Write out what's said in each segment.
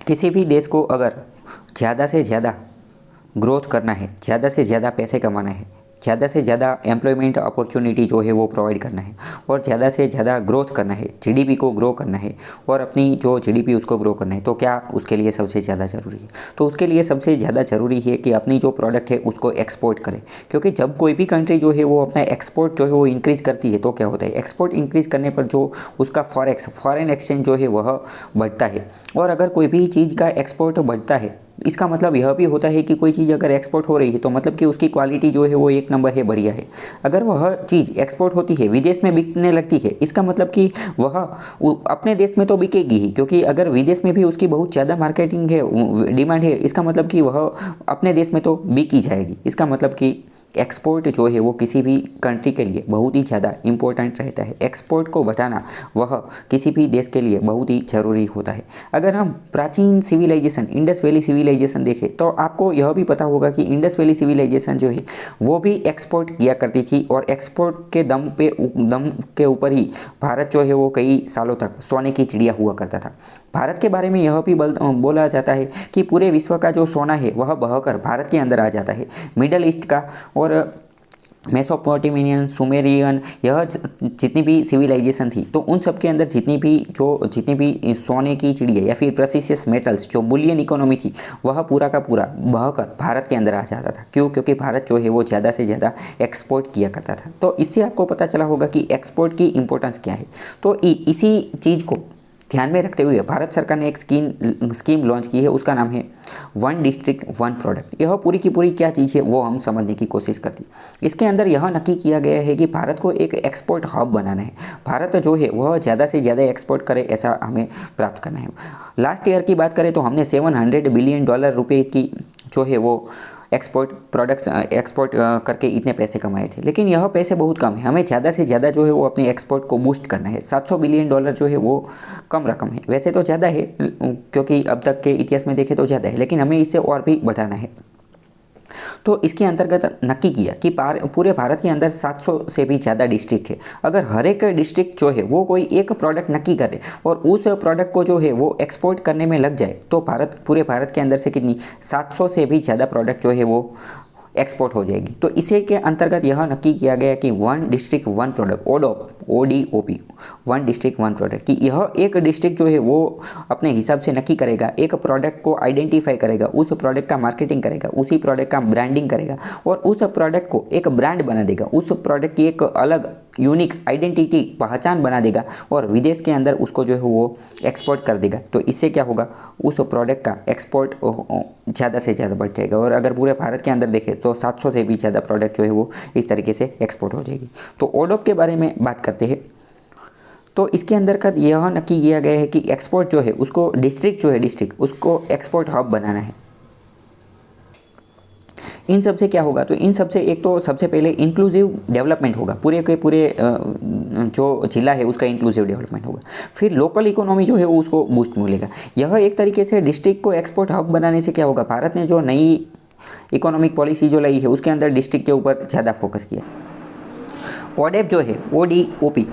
किसी भी देश को अगर ज़्यादा से ज़्यादा ग्रोथ करना है, ज़्यादा से ज़्यादा पैसे कमाना है, ज़्यादा से ज़्यादा एम्प्लॉयमेंट अपॉर्चुनिटी जो है वो प्रोवाइड करना है और ज़्यादा से ज़्यादा ग्रोथ करना है, जीडीपी को ग्रो करना है और अपनी जो जीडीपी उसको ग्रो करना है, तो क्या उसके लिए सबसे ज़्यादा ज़रूरी है? तो उसके लिए सबसे ज़्यादा ज़रूरी है कि अपनी जो प्रोडक्ट है उसको एक्सपोर्ट करे। क्योंकि जब कोई भी कंट्री जो है वो अपना एक्सपोर्ट जो है वो इंक्रीज़ करती है तो क्या होता है, एक्सपोर्ट इंक्रीज़ करने पर जो उसका फॉरेन एक्सचेंज जो है वह बढ़ता है। और अगर कोई भी चीज़ का एक्सपोर्ट बढ़ता है, इसका मतलब यह भी होता है कि कोई चीज़ अगर एक्सपोर्ट हो रही है तो मतलब कि उसकी क्वालिटी जो है वो एक नंबर है, बढ़िया है। अगर वह चीज़ एक्सपोर्ट होती है, विदेश में बिकने लगती है, इसका मतलब कि वह अपने देश में तो बिकेगी ही, क्योंकि अगर विदेश में भी उसकी बहुत ज़्यादा मार्केटिंग है, डिमांड है, इसका मतलब कि वह अपने देश में तो बिक ही जाएगी। इसका मतलब कि एक्सपोर्ट जो है वो किसी भी कंट्री के लिए बहुत ही ज़्यादा इम्पोर्टेंट रहता है। एक्सपोर्ट को बढ़ाना वह किसी भी देश के लिए बहुत ही ज़रूरी होता है। अगर हम प्राचीन सिविलाइजेशन, इंडस वैली सिविलाइजेशन देखें तो आपको यह भी पता होगा कि इंडस वैली सिविलाइजेशन जो है वो भी एक्सपोर्ट किया करती थी और एक्सपोर्ट के दम के ऊपर ही भारत जो है वो कई सालों तक सोने की चिड़िया हुआ करता था। भारत के बारे में यह भी बोला जाता है कि पूरे विश्व का जो सोना है वह बहकर भारत के अंदर आ जाता है। मिडल ईस्ट का और मेसोपोटामियन, सुमेरियन, यह जितनी भी सिविलाइजेशन थी तो उन सब के अंदर जितनी भी सोने की चिड़िया या फिर प्रेशियस मेटल्स जो बुलियन इकोनॉमी थी वह पूरा का पूरा बहकर भारत के अंदर आ जाता था। क्यों? क्योंकि भारत जो है वो ज़्यादा से ज़्यादा एक्सपोर्ट किया करता था। तो इससे आपको पता चला होगा कि एक्सपोर्ट की इंपॉर्टेंस क्या है। तो इसी चीज़ को ध्यान में रखते हुए भारत सरकार ने एक स्कीम लॉन्च की है, उसका नाम है वन डिस्ट्रिक्ट वन प्रोडक्ट। यह पूरी की पूरी क्या चीज़ है वो हम समझने की कोशिश करती। इसके अंदर यह नक्की किया गया है कि भारत को एक एक्सपोर्ट हब बनाना है। भारत जो है वह ज़्यादा से ज़्यादा एक्सपोर्ट करे, ऐसा हमें प्राप्त करना है। लास्ट ईयर की बात करें तो हमने $700 बिलियन रुपए की जो है वो एक्सपोर्ट करके इतने पैसे कमाए थे। लेकिन यह पैसे बहुत कम है, हमें ज़्यादा से ज़्यादा जो है वो अपने एक्सपोर्ट को बूस्ट करना है। $700 बिलियन जो है वो कम रकम है, वैसे तो ज़्यादा है क्योंकि अब तक के इतिहास में देखें तो ज़्यादा है, लेकिन हमें इसे और भी बढ़ाना है। तो इसके अंतर्गत नक्की किया कि पूरे भारत के अंदर 700 से भी ज़्यादा डिस्ट्रिक्ट है। अगर हर एक डिस्ट्रिक्ट जो है वो कोई एक प्रोडक्ट नक्की करे और उस प्रोडक्ट को जो है वो एक्सपोर्ट करने में लग जाए तो पूरे भारत के अंदर से कितनी 700 से भी ज़्यादा प्रोडक्ट जो है वो एक्सपोर्ट हो जाएगी। तो इसी के अंतर्गत यह नक्की किया गया कि one district one product, ODOP, one district one product, कि यह एक डिस्ट्रिक्ट जो है वो अपने हिसाब से नक्की करेगा, एक प्रोडक्ट को आइडेंटिफाई करेगा, उस प्रोडक्ट का मार्केटिंग करेगा, उसी प्रोडक्ट का ब्रांडिंग करेगा और उस प्रोडक्ट को एक ब्रांड बना देगा, उस प्रोडक्ट की एक अलग यूनिक आइडेंटिटी, पहचान बना देगा और विदेश के अंदर उसको जो है वो एक्सपोर्ट कर देगा। तो इससे क्या होगा, उस प्रोडक्ट का एक्सपोर्ट ज़्यादा से ज़्यादा बढ़ जाएगा और अगर पूरे भारत के अंदर देखें तो 700 से भी ज़्यादा प्रोडक्ट जो है वो इस तरीके से एक्सपोर्ट हो जाएगी। तो ODOP के बारे में बात करते हैं तो इसके अंदर का यह नक्की किया गया है कि एक्सपोर्ट जो है उसको डिस्ट्रिक्ट उसको एक्सपोर्ट हब बनाना है। इन सब से क्या होगा, तो इन सब से एक तो सबसे पहले इंक्लूसिव डेवलपमेंट होगा, पूरे के पूरे जो जिला है उसका इंक्लूसिव डेवलपमेंट होगा। फिर लोकल इकोनॉमी जो है वो उसको बूस्ट मिलेगा। यह एक तरीके से डिस्ट्रिक्ट को एक्सपोर्ट हब बनाने से क्या होगा, भारत ने जो नई इकोनॉमिक पॉलिसी जो लाई है उसके अंदर डिस्ट्रिक्ट के ऊपर ज़्यादा फोकस किया। ODEP जो है ODOP,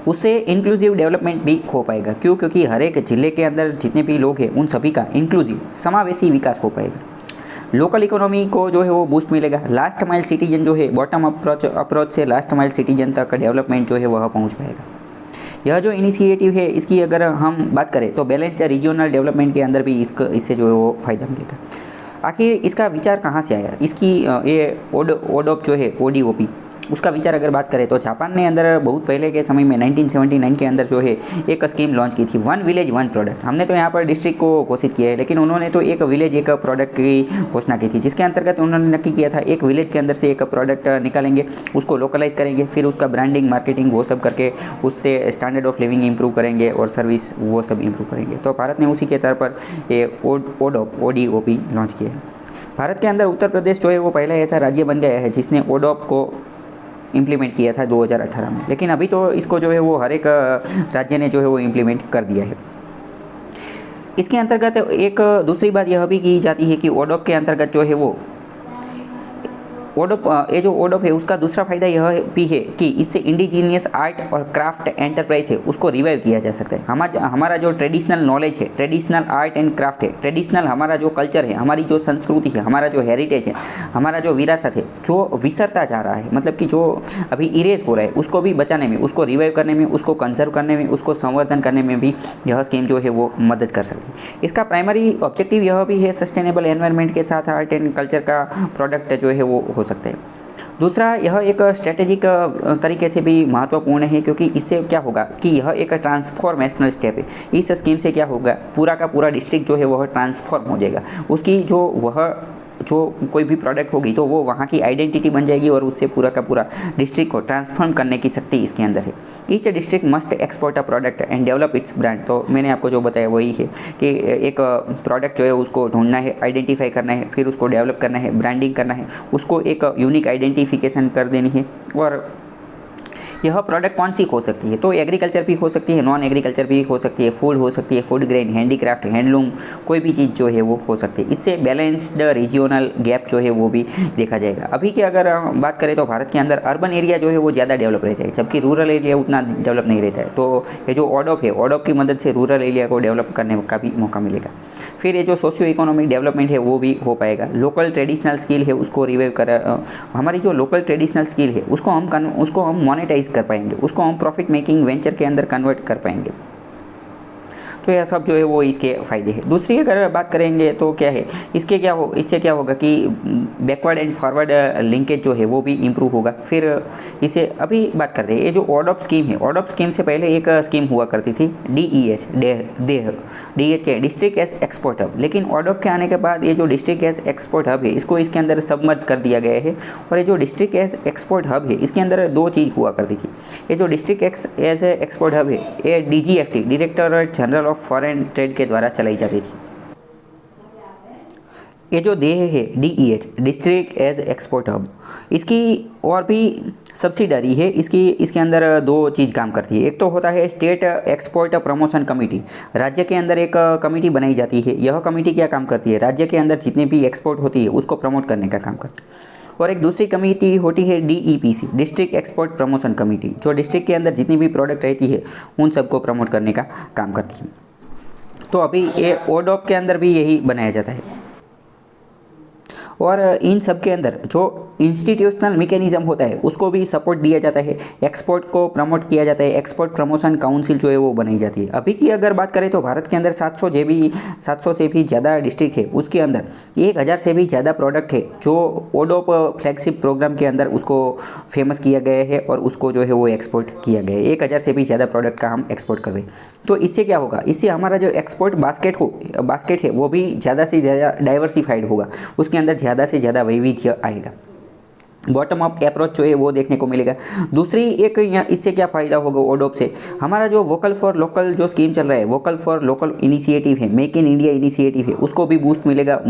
उससे इंक्लूसिव डेवलपमेंट भी हो पाएगा। क्यों? क्योंकि हर एक जिले के अंदर जितने भी लोग हैं उन सभी का इंक्लूसिव समावेशी विकास हो पाएगा। लोकल इकोनॉमी को जो है वो बूस्ट मिलेगा। लास्ट माइल सिटीजन जो है, बॉटम अप्रोच से लास्ट माइल सिटीजन तक डेवलपमेंट जो है वह पहुंच पाएगा। यह जो इनिशिएटिव है इसकी अगर हम बात करें तो बैलेंस्ड रीजनल डेवलपमेंट के अंदर भी इससे जो है वो फ़ायदा मिलेगा। आखिर इसका विचार कहाँ से आया, इसकी ये ODOP जो है ODOP, उसका विचार अगर बात करें तो जापान ने अंदर बहुत पहले के समय में 1979 के अंदर जो है एक स्कीम लॉन्च की थी, वन विलेज वन प्रोडक्ट। हमने तो यहाँ पर डिस्ट्रिक्ट को घोषित किया है, लेकिन उन्होंने तो एक विलेज एक प्रोडक्ट की घोषणा की थी, जिसके अंतर्गत उन्होंने नक्की किया था एक विलेज के अंदर से एक प्रोडक्ट निकालेंगे, उसको लोकलाइज करेंगे, फिर उसका ब्रांडिंग मार्केटिंग वो सब करके उससे स्टैंडर्ड ऑफ लिविंग इंप्रूव करेंगे और सर्विस वो सब इंप्रूव करेंगे। तो भारत ने उसी के तौर पर ये ODOP लॉन्च किया है। भारत के अंदर उत्तर प्रदेश जो है वो पहला ऐसा राज्य बन गया है जिसने ODOP को इम्प्लीमेंट किया था 2018 में, लेकिन अभी तो इसको जो है वो हर एक राज्य ने जो है वो इम्प्लीमेंट कर दिया है। इसके अंतर्गत एक दूसरी बात यह भी की जाती है कि ODOP के अंतर्गत जो है वो ओडोप ये जो ओडोप है उसका दूसरा फायदा यह भी है कि इससे इंडिजीनियस आर्ट और क्राफ्ट एंटरप्राइज है उसको रिवाइव किया जा सकता है। हमारा जो ट्रेडिशनल नॉलेज है, ट्रेडिशनल आर्ट एंड क्राफ्ट है, ट्रेडिशनल हमारा जो कल्चर है, हमारी जो संस्कृति है, हमारा जो हेरिटेज है, हमारा जो विरासत है, जो विसरता जा रहा है, मतलब कि जो अभी इरेज हो रहा है, उसको भी बचाने में, उसको रिवाइव करने में, उसको कंजर्व करने में, उसको संवर्धन करने में भी यह स्कीम जो है वो मदद कर सकती है। इसका प्राइमरी ऑब्जेक्टिव यह भी है सस्टेनेबल एनवायरनमेंट के साथ आर्ट एंड कल्चर का प्रोडक्ट जो है वो हो सकता है। दूसरा, यह एक स्ट्रेटेजिक तरीके से भी महत्वपूर्ण है क्योंकि इससे क्या होगा कि यह एक ट्रांसफॉर्मेशनल स्टेप है। इस स्कीम से क्या होगा, पूरा का पूरा डिस्ट्रिक्ट जो है वह ट्रांसफॉर्म हो जाएगा। उसकी जो कोई भी प्रोडक्ट होगी तो वो वहाँ की आइडेंटिटी बन जाएगी और उससे पूरा का पूरा डिस्ट्रिक्ट को ट्रांसफॉर्म करने की शक्ति इसके अंदर है। Each district must export a product and develop it's brand. तो मैंने आपको जो बताया वही है कि एक प्रोडक्ट जो है उसको ढूंढना है, आइडेंटिफाई करना है, फिर उसको डेवलप करना है, ब्रांडिंग करना है, उसको एक यूनिक आइडेंटिफिकेशन कर देनी है। और यह प्रोडक्ट कौन सी हो सकती है, तो एग्रीकल्चर भी हो सकती है, नॉन एग्रीकल्चर भी हो सकती है, फूड हो सकती है, फूड ग्रेन, हैंडीक्राफ्ट, हैंडलूम, कोई भी चीज़ जो है वो हो सकती है। इससे बैलेंस्ड रीजनल गैप जो है वो भी देखा जाएगा। अभी की अगर बात करें तो भारत के अंदर अर्बन एरिया जो है वो ज़्यादा डेवलप रहता है, जबकि रूरल एरिया उतना डेवलप नहीं रहता है। तो ये जो ओडोप है, ओडोप की मदद से रूरल एरिया को डेवलप करने का भी मौका मिलेगा। फिर ये जो सोशियो इकोनॉमिक डेवलपमेंट है वो भी हो पाएगा। लोकल ट्रेडिशनल स्किल है उसको रिवाइव कर, हमारी जो लोकल ट्रेडिशनल स्किल है उसको हम मोनेटाइज कर पाएंगे, उसको हम प्रॉफिट मेकिंग वेंचर के अंदर कन्वर्ट कर पाएंगे। तो यह सब जो है वो इसके फ़ायदे हैं। दूसरी अगर बात करेंगे तो क्या है, इससे क्या होगा कि बैकवर्ड एंड फॉरवर्ड लिंकेज जो है वो भी इम्प्रूव होगा। फिर इसे अभी बात करते हैं, ये जो ओडोप स्कीम है, ओडोप स्कीम से पहले एक स्कीम हुआ करती थी DEH, DEH के डिस्ट्रिक्ट एज एक्सपोर्ट हब। लेकिन ओडोप के आने के बाद ये जो डिस्ट्रिक्ट एज एक्सपोर्ट हब है इसको इसके अंदर सबमर्ज कर दिया गया है। और ये जो डिस्ट्रिक्ट एज एक्सपोर्ट हब है इसके अंदर दो चीज़ हुआ करती थी। ये जो डिस्ट्रिक्ट एज एक्सपोर्ट हब है ये DGFT, directorate general of foreign trade के द्वारा चलाई जाती थी। ये जो देह है DEH, district as export hub, इसकी और भी सब्सिडरी है। इसके अंदर दो चीज़ काम करती है। एक तो होता है स्टेट एक्सपोर्ट प्रमोशन कमेटी, राज्य के अंदर एक कमेटी बनाई जाती है। यह कमेटी क्या काम करती है, राज्य के अंदर जितनी भी एक्सपोर्ट होती है उसको प्रमोट करने का काम करती है। और एक दूसरी कमेटी होती है DEPC, district export promotion committee, जो डिस्ट्रिक्ट के अंदर जितनी भी प्रोडक्ट रहती है उन सबको प्रमोट करने का काम करती है। तो अभी ये ओडोप के अंदर भी यही बनाया जाता है। और इन सब के अंदर जो इंस्टीट्यूशनल मैकेनिज्म होता है उसको भी सपोर्ट दिया जाता है, एक्सपोर्ट को प्रमोट किया जाता है, एक्सपोर्ट प्रमोशन काउंसिल जो है वो बनाई जाती है। अभी की अगर बात करें तो भारत के अंदर 700 से भी ज़्यादा डिस्ट्रिक्ट है, उसके अंदर 1000 से भी ज़्यादा प्रोडक्ट है जो ओडोप फ्लैगशिप प्रोग्राम के अंदर उसको फेमस किया गया है और उसको जो है वो एक्सपोर्ट किया गया है। 1000 से भी ज़्यादा प्रोडक्ट का हम एक्सपोर्ट कर रहे हैं। तो इससे क्या होगा, इससे हमारा जो एक्सपोर्ट बास्केट है वो भी ज़्यादा से ज़्यादा डाइवर्सिफाइड होगा, उसके अंदर ज़्यादा से ज़्यादा वैविध्य आएगा। बॉटम अप अप्रोच जो है वो देखने को मिलेगा। दूसरी एक इससे क्या फ़ायदा होगा ओडोप से, हमारा जो वोकल फॉर लोकल जो स्कीम चल रहा है, वोकल फॉर लोकल इनिशिएटिव है, मेक इन इंडिया इनिशिएटिव है, उसको भी बूस्ट मिलेगा,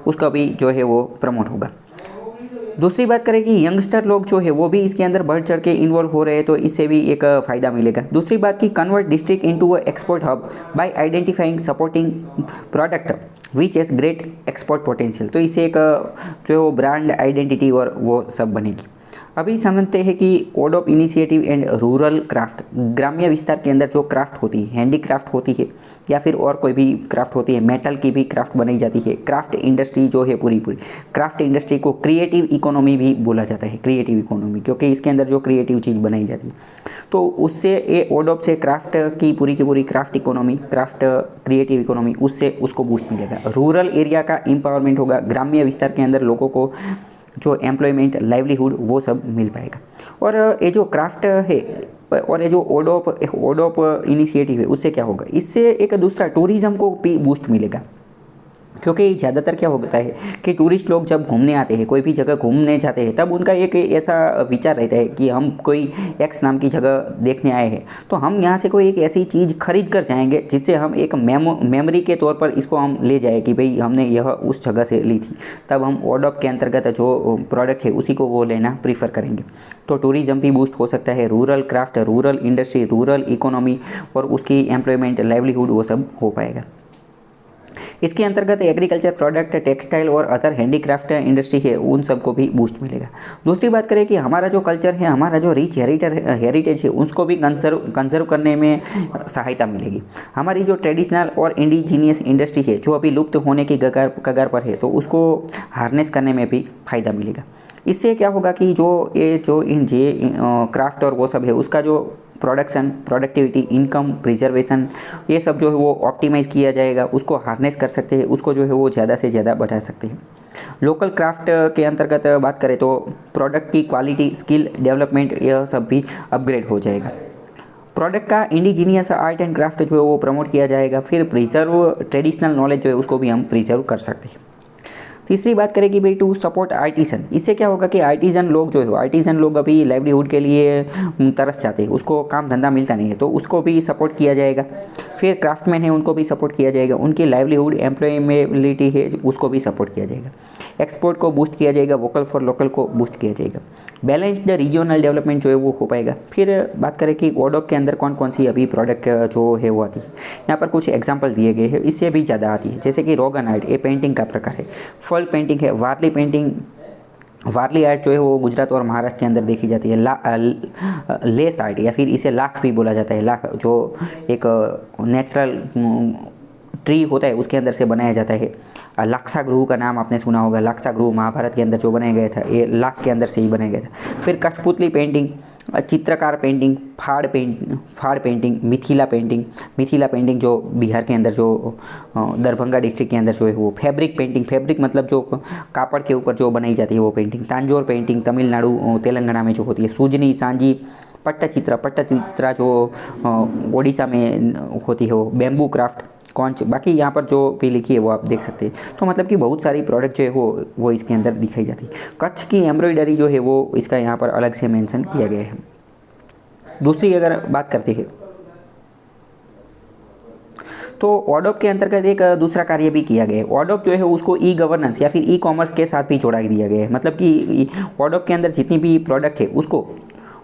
उसका भी जो है वो प्रमोट होगा। दूसरी बात करें कि यंगस्टर लोग जो है वो भी इसके अंदर बढ़ चढ़ के इन्वॉल्व हो रहे हैं, तो इससे भी एक फ़ायदा मिलेगा। दूसरी बात की convert district into a export hub by identifying supporting product which as great export potential. तो इससे एक जो है वो ब्रांड आइडेंटिटी और वो सब बनेगी। अभी समझते हैं कि ओडोप इनिशिएटिव एंड रूरल क्राफ्ट, ग्राम्य विस्तार के अंदर जो क्राफ्ट होती है, हैंडीक्राफ्ट होती है या फिर और कोई भी क्राफ्ट होती है, मेटल की भी क्राफ्ट बनाई जाती है। क्राफ्ट इंडस्ट्री जो है पूरी क्राफ्ट इंडस्ट्री को क्रिएटिव इकोनॉमी भी बोला जाता है, क्रिएटिव इकोनॉमी, क्योंकि इसके अंदर जो क्रिएटिव चीज़ बनाई जाती है तो उससे ये ओडोप से क्राफ्ट की पूरी craft economy, craft creative economy, उससे उसको बूस्ट मिलेगा। रूरल एरिया का एम्पावरमेंट होगा, ग्राम्य विस्तार के अंदर लोगों को जो एम्प्लॉयमेंट, लाइवलीहुड वो सब मिल पाएगा। और ये जो क्राफ्ट है और ये जो ओडोप इनिशिएटिव है उससे क्या होगा, इससे एक दूसरा टूरिज़्म को भी बूस्ट मिलेगा। क्योंकि ज़्यादातर क्या होता है कि टूरिस्ट लोग जब घूमने आते हैं, कोई भी जगह घूमने जाते हैं, तब उनका एक ऐसा विचार रहता है कि हम कोई एक्स नाम की जगह देखने आए हैं तो हम यहाँ से कोई एक ऐसी चीज़ खरीद कर जाएंगे जिससे हम एक मेमोरी के तौर पर इसको हम ले जाए कि भाई हमने यह उस जगह से ली थी। तब हम ओडोप के अंतर्गत जो प्रोडक्ट है उसी को वो लेना प्रीफर करेंगे। तो टूरिज़्म भी बूस्ट हो सकता है, rural craft, rural industry, rural economy और उसकी एम्प्लॉयमेंट, लाइवलीहुड वो सब हो पाएगा। इसके अंतर्गत एग्रीकल्चर प्रोडक्ट, टेक्सटाइल और अदर हैंडीक्राफ्ट इंडस्ट्री है, उन सबको भी बूस्ट मिलेगा। दूसरी बात करें कि हमारा जो कल्चर है, हमारा जो रिच हेरिटेज है, उसको भी कंजर्व करने में सहायता मिलेगी। हमारी जो ट्रेडिशनल और इंडिजीनियस इंडस्ट्री है, जो अभी लुप्त होने की कगार पर है, तो उसको हार्नेस करने में भी फ़ायदा मिलेगा। इससे क्या होगा कि जो क्राफ्ट और वो सब है, उसका जो प्रोडक्शन, प्रोडक्टिविटी, इनकम, प्रिजर्वेशन, ये सब जो है वो ऑप्टिमाइज़ किया जाएगा, उसको हार्नेस कर सकते हैं, उसको जो है वो ज़्यादा से ज़्यादा बढ़ा सकते हैं। लोकल क्राफ्ट के अंतर्गत बात करें तो प्रोडक्ट की क्वालिटी, स्किल डेवलपमेंट, यह सब भी अपग्रेड हो जाएगा। प्रोडक्ट का इंडिजीनियस आर्ट एंड क्राफ्ट जो है वो प्रमोट किया जाएगा। फिर प्रिजर्व ट्रेडिशनल नॉलेज जो है उसको भी हम प्रिजर्व कर सकते हैं। तीसरी बात करें कि भाई टू सपोर्ट आर्टिसन, इससे क्या होगा कि आर्टिजन लोग जो है, आर्टिजन लोग अभी लाइवलीहुड के लिए तरस जाते हैं, उसको काम धंधा मिलता नहीं है, तो उसको भी सपोर्ट किया जाएगा। फिर क्राफ्टमैन है, उनको भी सपोर्ट किया जाएगा, उनकी लाइवलीहुड, एम्प्लॉयमेबिलिटी है, उसको भी सपोर्ट किया जाएगा। एक्सपोर्ट को बूस्ट किया जाएगा, वोकल फॉर लोकल को बूस्ट किया जाएगा। बैलेंस्ड रीजनल डेवलपमेंट जो है वो हो पाएगा। फिर बात करें कि ओडोप के अंदर कौन कौन सी अभी प्रोडक्ट जो है वो आती है, यहाँ पर कुछ एग्जांपल दिए गए हैं, इससे भी ज़्यादा आती है। जैसे कि रोगन आर्ट, ये पेंटिंग का प्रकार है। फॉल पेंटिंग है, वारली पेंटिंग, वारली आर्ट जो है वो गुजरात और महाराष्ट्र के अंदर देखी जाती है। लेस आर्ट या फिर इसे लाख भी बोला जाता है। लाख जो एक नेचुरल ट्री होता है उसके अंदर से बनाया जाता है। लाक्षागृह का नाम आपने सुना होगा। लाक्षागृह महाभारत के अंदर जो बनाया गया था, ये लाख के अंदर से ही बनाया गया था। फिर कठपुतली पेंटिंग, चित्रकार पेंटिंग, फाड़ पेंटिंग, मिथिला पेंटिंग जो बिहार के अंदर, जो दरभंगा डिस्ट्रिक्ट के अंदर जो है वो। फैब्रिक पेंटिंग, फैब्रिक मतलब जो कापड़ के ऊपर जो बनाई जाती है वो पेंटिंग। तांजोर पेंटिंग तमिलनाडु तेलंगाना में जो होती है। सूजनी, सांजी, पट्टचित्रा जो ओडिशा में होती है वो। बैम्बू क्राफ्ट, कौन बाकी यहाँ पर जो भी लिखी है वो आप देख सकते हैं। तो मतलब कि बहुत सारी प्रोडक्ट जो है वो इसके अंदर दिखाई जाती है। कच्छ की एम्ब्रॉयडरी जो है वो इसका यहाँ पर अलग से मेंशन किया गया है। दूसरी अगर बात करते हैं तो ओडोप के अंतर्गत एक दूसरा कार्य भी किया गया है। ओडोप जो है उसको ई गवर्नेंस या फिर ई कॉमर्स के साथ भी जोड़ा दिया गया है। मतलब कि ओडोप के अंदर जितनी भी प्रोडक्ट है उसको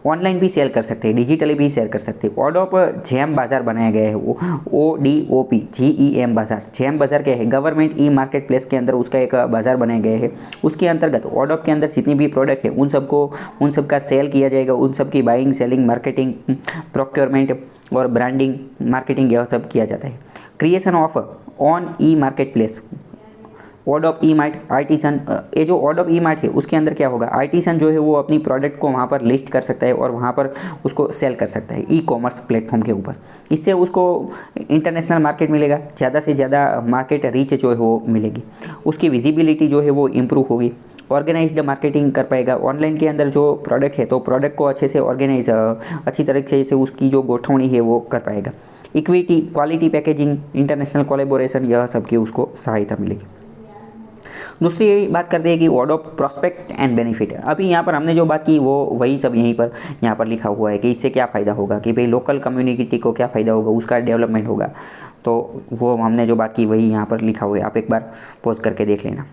ऑनलाइन भी सेल कर सकते हैं, डिजिटली भी सेल कर सकते हैं। ओडोप जेम बाज़ार बनाया गया है, ODOP GEM बाज़ार। जेम बाज़ार क्या है? गवर्नमेंट ई मार्केट प्लेस के अंदर उसका एक बाज़ार बनाया गया है। उसके अंतर्गत ओडोप के अंदर जितनी भी प्रोडक्ट है उन सब का सेल किया जाएगा। उन सब की बाइंग, सेलिंग, मार्केटिंग, प्रोक्योरमेंट और ब्रांडिंग, मार्केटिंग, यह सब किया जाता है। Creation of on e market place, ODOP e mart, artisan. ये जो ओडोप ई मार्ट है उसके अंदर क्या होगा, आर्टिसन जो है वो अपनी प्रोडक्ट को वहाँ पर लिस्ट कर सकता है और वहाँ पर उसको सेल कर सकता है ई कॉमर्स प्लेटफॉर्म के ऊपर। इससे उसको इंटरनेशनल मार्केट मिलेगा, ज़्यादा से ज़्यादा मार्केट रीच जो है वो मिलेगी। उसकी विजिबिलिटी जो है वो इम्प्रूव होगी। ऑर्गेनाइज्ड मार्केटिंग कर पाएगा। ऑनलाइन के अंदर जो प्रोडक्ट है तो प्रोडक्ट को अच्छे से ऑर्गेनाइज, अच्छी तरीके से उसकी जो गोठवणी है वो कर पाएगा। Equity, quality packaging, international collaboration, यह सब की उसको सहायता मिलेगी। दूसरी बात करते हैं कि ओडोप प्रॉस्पेक्ट एंड बेनिफिट। अभी यहाँ पर हमने जो बात की वो वही सब यहाँ पर लिखा हुआ है कि इससे क्या फ़ायदा होगा, कि भाई लोकल कम्युनिटी को क्या फ़ायदा होगा, उसका डेवलपमेंट होगा। तो वो हमने जो बात की वही यहाँ पर लिखा हुआ है, आप एक बार पॉज करके देख लेना।